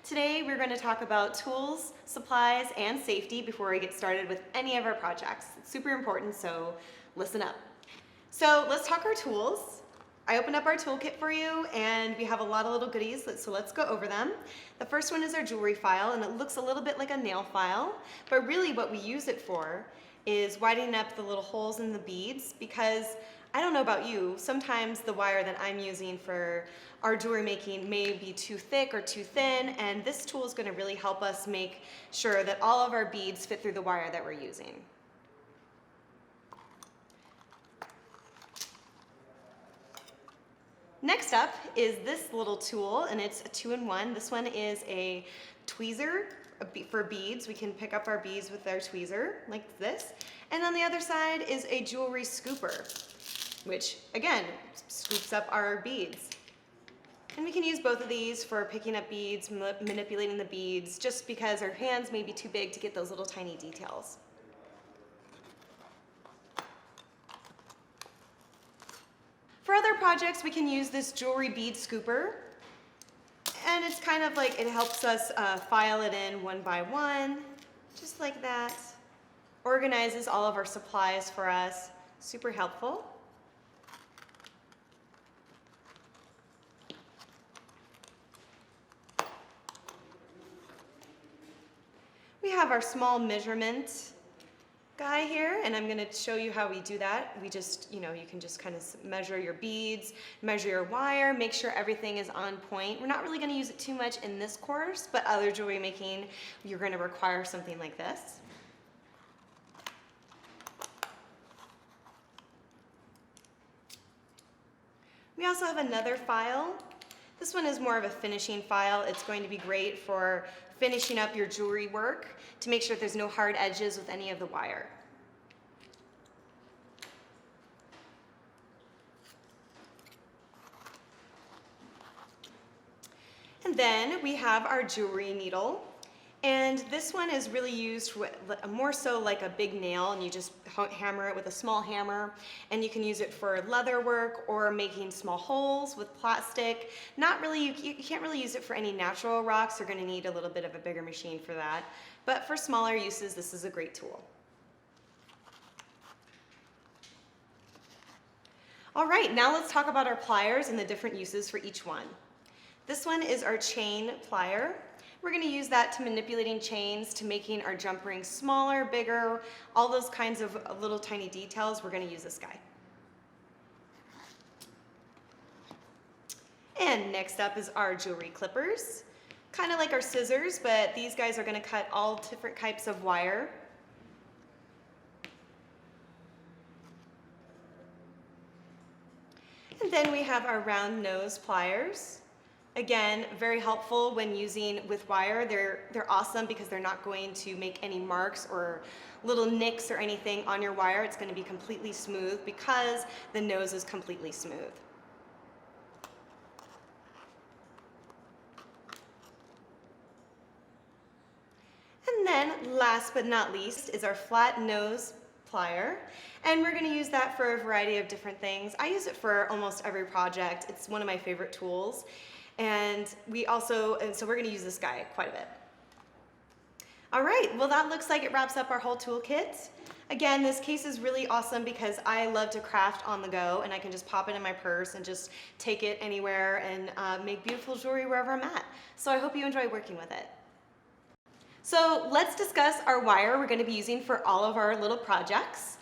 Today we're going to talk about tools, supplies, and safety before we get started with any of our projects. It's super important, so listen up. So let's talk our tools. I opened up our toolkit for you and we have a lot of little goodies, so let's go over them. The first one is our jewelry file, and it looks a little bit like a nail file, but really what we use it for is widening up the little holes in the beads, because I don't know about you, sometimes the wire that I'm using for our jewelry making may be too thick or too thin, and this tool is going to really help us make sure that all of our beads fit through the wire that we're using. Next up is this little tool, and it's a 2-in-1. This one is a tweezer for beads. We can pick up our beads with our tweezer like this. And on the other side is a jewelry scooper, which again scoops up our beads. And we can use both of these for picking up beads, manipulating the beads, just because our hands may be too big to get those little tiny details. For other projects, we can use this jewelry bead scooper, and it's kind of like it helps us file it in one by one, just like that. Organizes all of our supplies for us, super helpful. We have our small measurement guy here, and I'm going to show you how we do that. We just, you can just kind of measure your beads, measure your wire, make sure everything is on point. We're not really going to use it too much in this course, but other jewelry making, you're going to require something like this. We also have another file. This one is more of a finishing file. It's going to be great for finishing up your jewelry work to make sure there's no hard edges with any of the wire. And then we have our jewelry needle. And this one is really used more so like a big nail, and you just hammer it with a small hammer, and you can use it for leather work or making small holes with plastic. Not really, you can't really use it for any natural rocks. You're going to need a little bit of a bigger machine for that. But for smaller uses, this is a great tool. All right, now let's talk about our pliers and the different uses for each one. This one is our chain plier. We're going to use that to manipulating chains, to making our jump rings smaller, bigger, all those kinds of little tiny details. We're going to use this guy. And next up is our jewelry clippers. Kind of like our scissors, but these guys are going to cut all different types of wire. And then we have our round nose pliers. Again, very helpful when using with wire. They're awesome because they're not going to make any marks or little nicks or anything on your wire. It's going to be completely smooth because the nose is completely smooth. And then last but not least is our flat nose plier, and we're going to use that for a variety of different things. I use it for almost every project. It's one of my favorite tools. And so we're going to use this guy quite a bit. All right, well that looks like it wraps up our whole toolkit. Again, this case is really awesome because I love to craft on the go, and I can just pop it in my purse and just take it anywhere and make beautiful jewelry wherever I'm at. So I hope you enjoy working with it. So let's discuss our wire we're going to be using for all of our little projects.